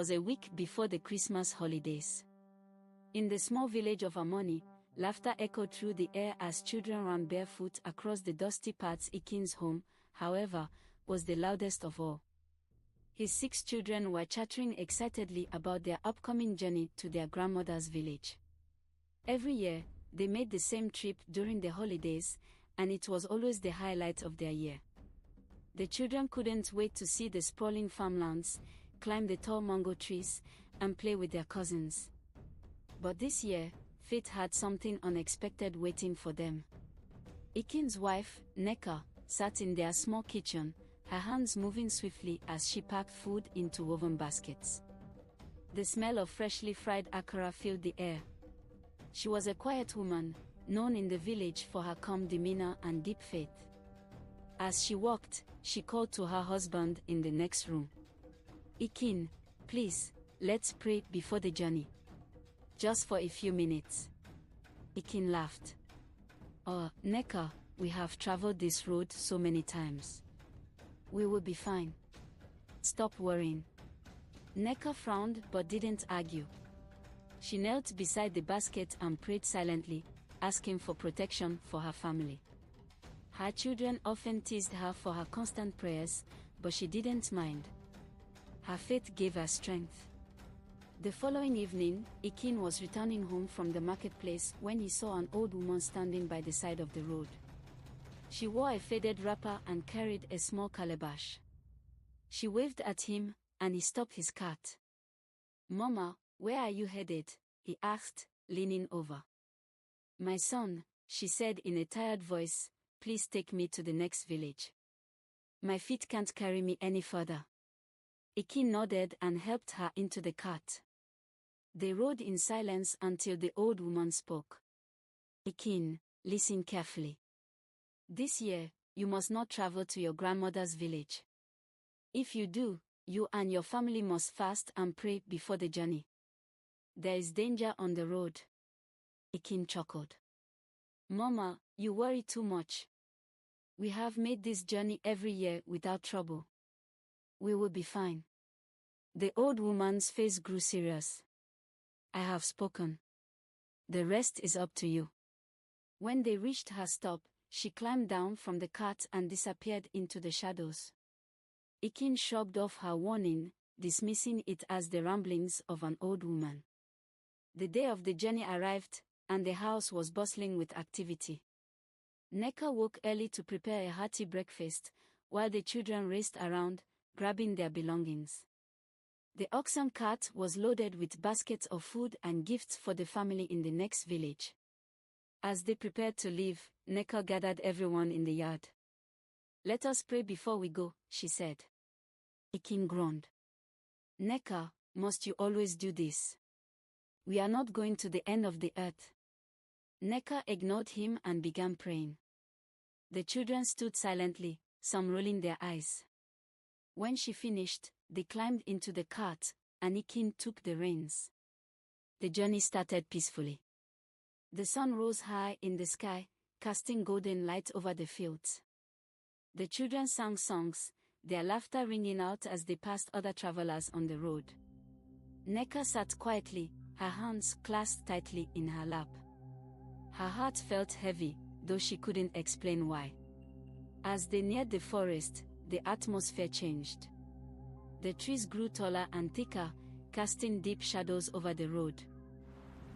was a week before the Christmas holidays. In the small village of Amani, laughter echoed through the air as children ran barefoot across the dusty paths. Ekene's home, however, was the loudest of all. His 6 children were chattering excitedly about their upcoming journey to their grandmother's village. Every year, they made the same trip during the holidays, and it was always the highlight of their year. The children couldn't wait to see the sprawling farmlands, climb the tall mango trees, and play with their cousins. But this year, fate had something unexpected waiting for them. Ekene's wife, Neka, sat in their small kitchen, her hands moving swiftly as she packed food into woven baskets. The smell of freshly fried akara filled the air. She was a quiet woman, known in the village for her calm demeanor and deep faith. As she walked, she called to her husband in the next room. "Ekene, please, let's pray before the journey. Just for a few minutes." Ekene laughed. "Oh, Neka, we have traveled this road so many times. We will be fine. Stop worrying." Neka frowned but didn't argue. She knelt beside the basket and prayed silently, asking for protection for her family. Her children often teased her for her constant prayers, but she didn't mind. Her faith gave her strength. The following evening, Ekene was returning home from the marketplace when he saw an old woman standing by the side of the road. She wore a faded wrapper and carried a small calabash. She waved at him, and he stopped his cart. "Mama, where are you headed?" he asked, leaning over. "My son," she said in a tired voice, "please take me to the next village. My feet can't carry me any further." Ekene nodded and helped her into the cart. They rode in silence until the old woman spoke. "Ekene, listen carefully. This year, you must not travel to your grandmother's village. If you do, you and your family must fast and pray before the journey. There is danger on the road." Ekene chuckled. "Mama, you worry too much. We have made this journey every year without trouble. We will be fine." The old woman's face grew serious. "I have spoken. The rest is up to you." When they reached her stop, she climbed down from the cart and disappeared into the shadows. Ekene shrugged off her warning, dismissing it as the ramblings of an old woman. The day of the journey arrived, and the house was bustling with activity. Neka woke early to prepare a hearty breakfast, while the children raced around, grabbing their belongings. The oxen cart was loaded with baskets of food and gifts for the family in the next village. As they prepared to leave, Neka gathered everyone in the yard. "Let us pray before we go," she said. Ekene groaned. "Neka, must you always do this? We are not going to the end of the earth." Neka ignored him and began praying. The children stood silently, some rolling their eyes. When she finished, they climbed into the cart, and Ekene took the reins. The journey started peacefully. The sun rose high in the sky, casting golden light over the fields. The children sang songs, their laughter ringing out as they passed other travelers on the road. Neka sat quietly, her hands clasped tightly in her lap. Her heart felt heavy, though she couldn't explain why. As they neared the forest, the atmosphere changed. The trees grew taller and thicker, casting deep shadows over the road.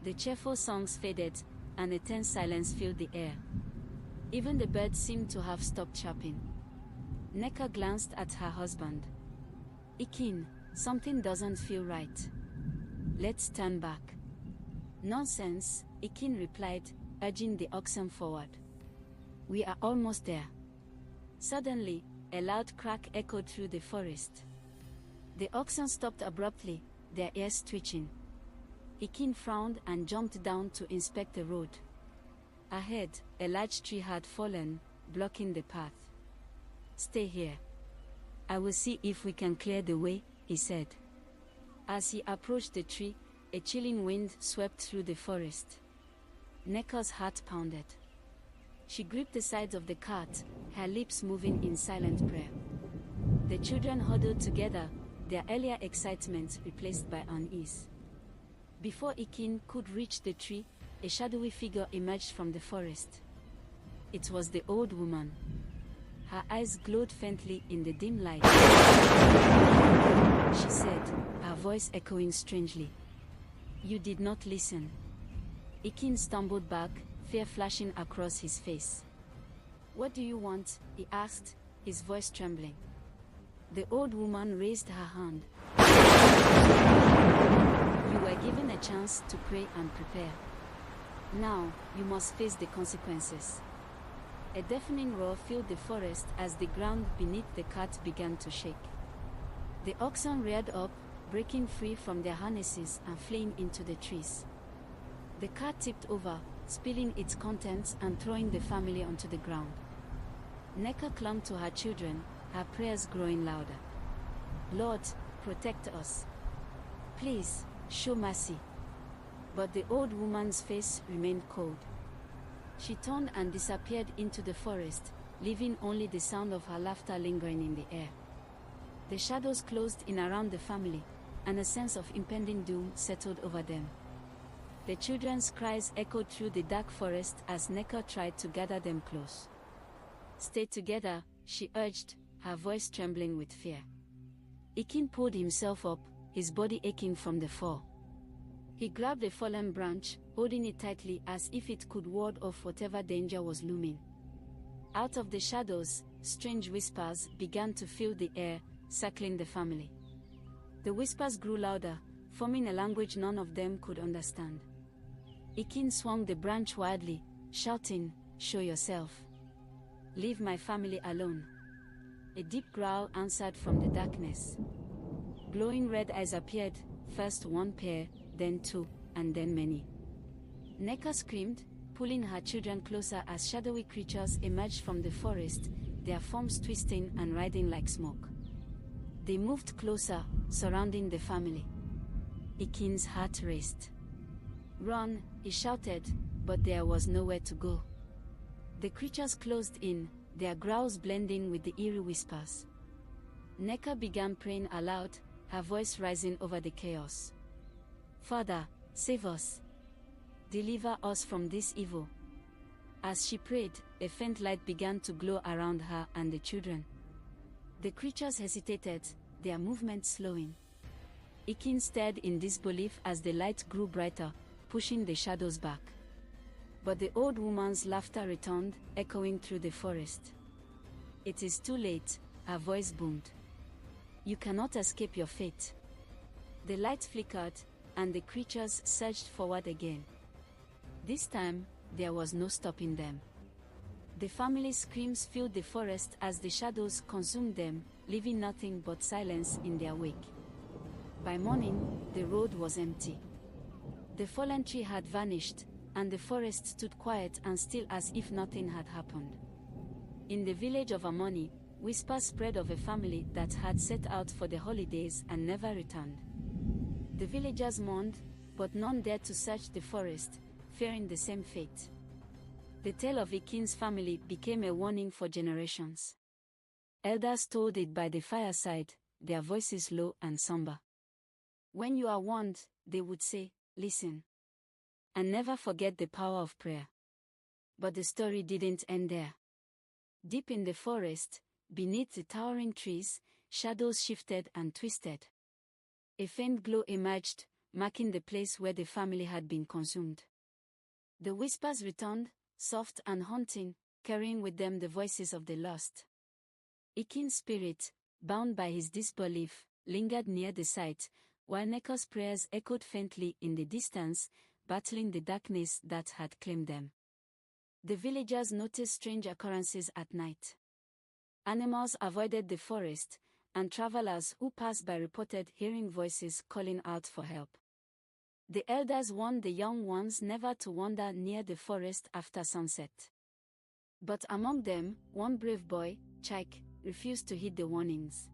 The cheerful songs faded, and a tense silence filled the air. Even the birds seemed to have stopped chirping. Neka glanced at her husband. "Ekene, something doesn't feel right. Let's turn back." "Nonsense," Ekene replied, urging the oxen forward. "We are almost there." Suddenly, a loud crack echoed through the forest. The oxen stopped abruptly, their ears twitching. Ekene frowned and jumped down to inspect the road. Ahead, a large tree had fallen, blocking the path. "Stay here. I will see if we can clear the way," he said. As he approached the tree, a chilling wind swept through the forest. Neka's heart pounded. She gripped the sides of the cart, her lips moving in silent prayer. The children huddled together, their earlier excitement replaced by unease. Before Ekene could reach the tree, a shadowy figure emerged from the forest. It was the old woman. Her eyes glowed faintly in the dim light. She said, her voice echoing strangely. "You did not listen." Ekene stumbled back, fear flashing across his face. "What do you want?" he asked, his voice trembling. The old woman raised her hand. "You were given a chance to pray and prepare. Now, you must face the consequences." A deafening roar filled the forest as the ground beneath the cart began to shake. The oxen reared up, breaking free from their harnesses and fleeing into the trees. The cart tipped over, spilling its contents and throwing the family onto the ground. Neka clung to her children, her prayers growing louder. "Lord, protect us. Please, show mercy." But the old woman's face remained cold. She turned and disappeared into the forest, leaving only the sound of her laughter lingering in the air. The shadows closed in around the family, and a sense of impending doom settled over them. The children's cries echoed through the dark forest as Neka tried to gather them close. "Stay together," she urged, her voice trembling with fear. Ekene pulled himself up, his body aching from the fall. He grabbed a fallen branch, holding it tightly as if it could ward off whatever danger was looming. Out of the shadows, strange whispers began to fill the air, circling the family. The whispers grew louder, forming a language none of them could understand. Ekene swung the branch wildly, shouting, "Show yourself. Leave my family alone." A deep growl answered from the darkness. Glowing red eyes appeared, first one pair, then two, and then many. Neka screamed, pulling her children closer as shadowy creatures emerged from the forest, their forms twisting and riding like smoke. They moved closer, surrounding the family. Ekene's heart raced. "Run," he shouted, but there was nowhere to go. The creatures closed in, their growls blending with the eerie whispers. Neka began praying aloud, her voice rising over the chaos. "Father, save us. Deliver us from this evil." As she prayed, a faint light began to glow around her and the children. The creatures hesitated, their movements slowing. Ekene stared in disbelief as the light grew brighter, pushing the shadows back. But the old woman's laughter returned, echoing through the forest. "It is too late," her voice boomed. "You cannot escape your fate." The light flickered, and the creatures surged forward again. This time, there was no stopping them. The family's screams filled the forest as the shadows consumed them, leaving nothing but silence in their wake. By morning, the road was empty. The fallen tree had vanished, and the forest stood quiet and still as if nothing had happened. In the village of Amani, whispers spread of a family that had set out for the holidays and never returned. The villagers mourned, but none dared to search the forest, fearing the same fate. The tale of Ekene's family became a warning for generations. Elders told it by the fireside, their voices low and somber. When you are warned, they would say, "Listen." And never forget the power of prayer. But the story didn't end there. Deep in the forest, beneath the towering trees, shadows shifted and twisted. A faint glow emerged, marking the place where the family had been consumed. The whispers returned, soft and haunting, carrying with them the voices of the lost. Ekene's spirit, bound by his disbelief, lingered near the site, while Neka's prayers echoed faintly in the distance, battling the darkness that had claimed them. The villagers noticed strange occurrences at night. Animals avoided the forest, and travelers who passed by reported hearing voices calling out for help. The elders warned the young ones never to wander near the forest after sunset. But among them, one brave boy, Chike, refused to heed the warnings.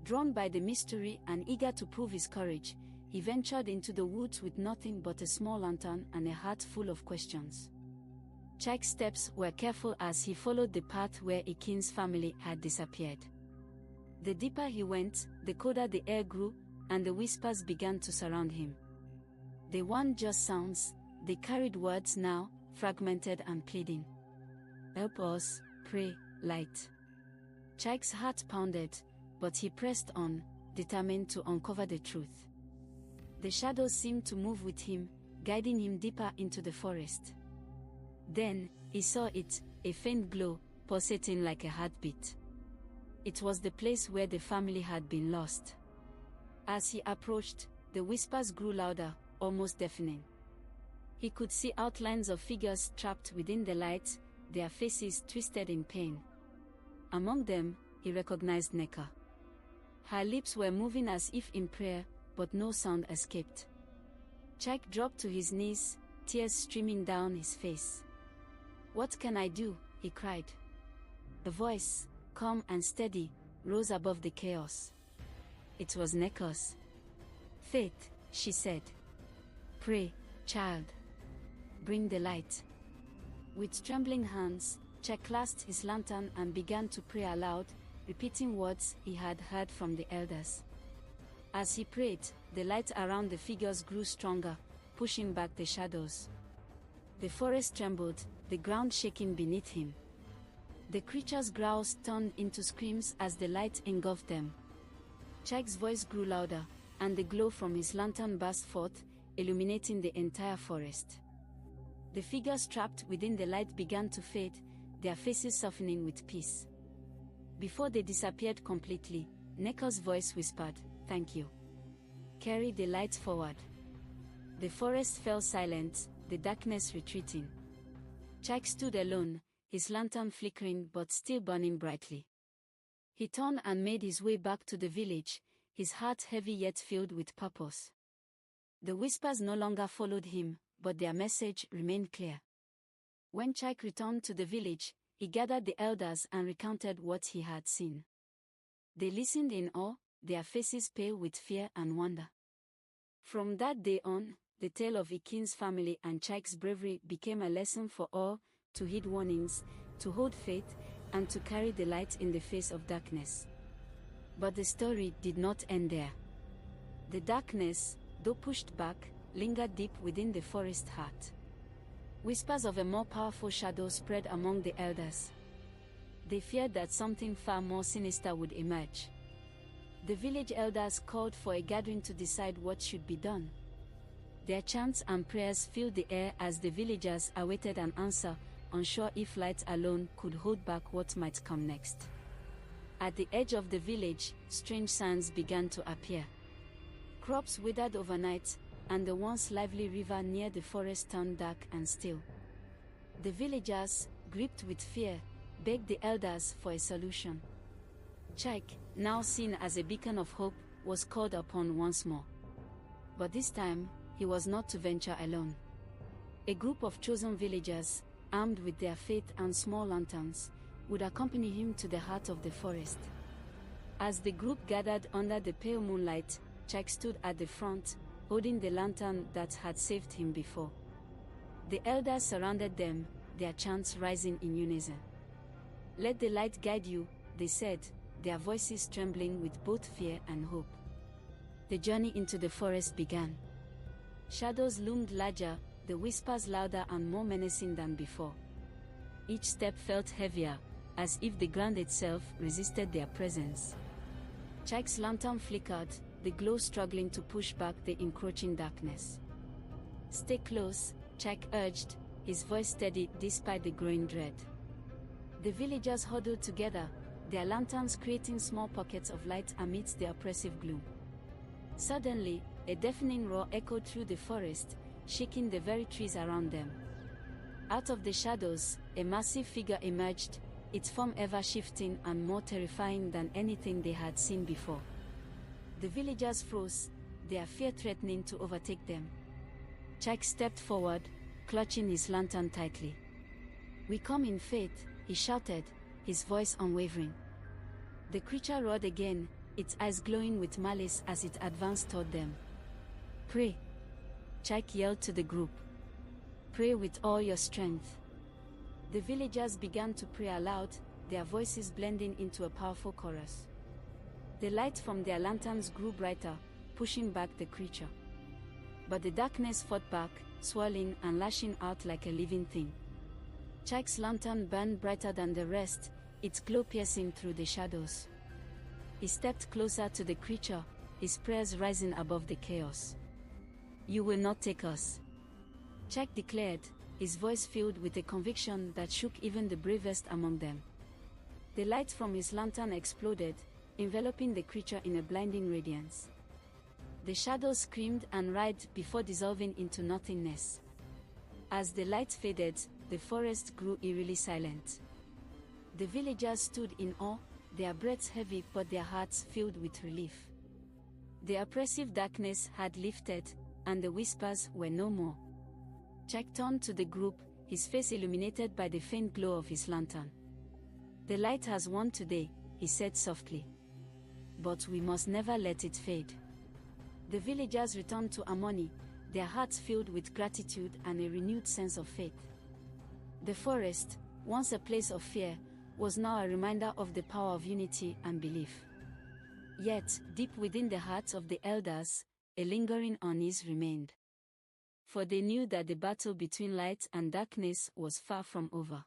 Drawn by the mystery and eager to prove his courage, he ventured into the woods with nothing but a small lantern and a heart full of questions. Chike's steps were careful as he followed the path where Ekene's family had disappeared. The deeper he went, the colder the air grew, and the whispers began to surround him. They weren't just sounds, they carried words now, fragmented and pleading. Help us, pray, light. Chike's heart pounded, but he pressed on, determined to uncover the truth. The shadows seemed to move with him, guiding him deeper into the forest. Then, he saw it, a faint glow, pulsating like a heartbeat. It was the place where the family had been lost. As he approached, the whispers grew louder, almost deafening. He could see outlines of figures trapped within the light, their faces twisted in pain. Among them, he recognized Neka. Her lips were moving as if in prayer, but no sound escaped. Chike dropped to his knees, tears streaming down his face. "What can I do?" he cried. The voice, calm and steady, rose above the chaos. It was Neka's. "Faith," she said. "Pray, child. Bring the light." With trembling hands, Chike clasped his lantern and began to pray aloud, repeating words he had heard from the elders. As he prayed, the light around the figures grew stronger, pushing back the shadows. The forest trembled, the ground shaking beneath him. The creatures' growls turned into screams as the light engulfed them. Chike's voice grew louder, and the glow from his lantern burst forth, illuminating the entire forest. The figures trapped within the light began to fade, their faces softening with peace. Before they disappeared completely, Neka's voice whispered, "Thank you. Carry the light forward." The forest fell silent, the darkness retreating. Chike stood alone, his lantern flickering but still burning brightly. He turned and made his way back to the village, his heart heavy yet filled with purpose. The whispers no longer followed him, but their message remained clear. When Chike returned to the village, he gathered the elders and recounted what he had seen. They listened in awe, their faces pale with fear and wonder. From that day on, the tale of Ekene's family and Chike's bravery became a lesson for all, to heed warnings, to hold faith, and to carry the light in the face of darkness. But the story did not end there. The darkness, though pushed back, lingered deep within the forest heart. Whispers of a more powerful shadow spread among the elders. They feared that something far more sinister would emerge. The village elders called for a gathering to decide what should be done. Their chants and prayers filled the air as the villagers awaited an answer, unsure if light alone could hold back what might come next. At the edge of the village, strange signs began to appear. Crops withered overnight, and the once lively river near the forest turned dark and still. The villagers, gripped with fear, begged the elders for a solution. Chike, now seen as a beacon of hope, was called upon once more. But this time, he was not to venture alone. A group of chosen villagers, armed with their faith and small lanterns, would accompany him to the heart of the forest. As the group gathered under the pale moonlight, Chike stood at the front, holding the lantern that had saved him before. The elders surrounded them, their chants rising in unison. "Let the light guide you," they said, their voices trembling with both fear and hope. The journey into the forest began. Shadows loomed larger, the whispers louder and more menacing than before. Each step felt heavier, as if the ground itself resisted their presence. Chike's lantern flickered, the glow struggling to push back the encroaching darkness. "Stay close," Chike urged, his voice steady despite the growing dread. The villagers huddled together, their lanterns creating small pockets of light amidst the oppressive gloom. Suddenly, a deafening roar echoed through the forest, shaking the very trees around them. Out of the shadows, a massive figure emerged, its form ever shifting and more terrifying than anything they had seen before. The villagers froze, their fear threatening to overtake them. Chike stepped forward, clutching his lantern tightly. "We come in faith," he shouted, his voice unwavering. The creature roared again, its eyes glowing with malice as it advanced toward them. "Pray," Chike yelled to the group. "Pray with all your strength." The villagers began to pray aloud, their voices blending into a powerful chorus. The light from their lanterns grew brighter, pushing back the creature. But the darkness fought back, swirling and lashing out like a living thing. Chike's lantern burned brighter than the rest, its glow piercing through the shadows. He stepped closer to the creature, his prayers rising above the chaos. "You will not take us," Chike declared, his voice filled with a conviction that shook even the bravest among them. The light from his lantern exploded, enveloping the creature in a blinding radiance. The shadows screamed and writhed before dissolving into nothingness. As the light faded, the forest grew eerily silent. The villagers stood in awe, their breaths heavy but their hearts filled with relief. The oppressive darkness had lifted, and the whispers were no more. Chike turned to the group, his face illuminated by the faint glow of his lantern. "The light has won today," he said softly. "But we must never let it fade." The villagers returned to Amani, their hearts filled with gratitude and a renewed sense of faith. The forest, once a place of fear, was now a reminder of the power of unity and belief. Yet, deep within the hearts of the elders, a lingering unease remained. For they knew that the battle between light and darkness was far from over.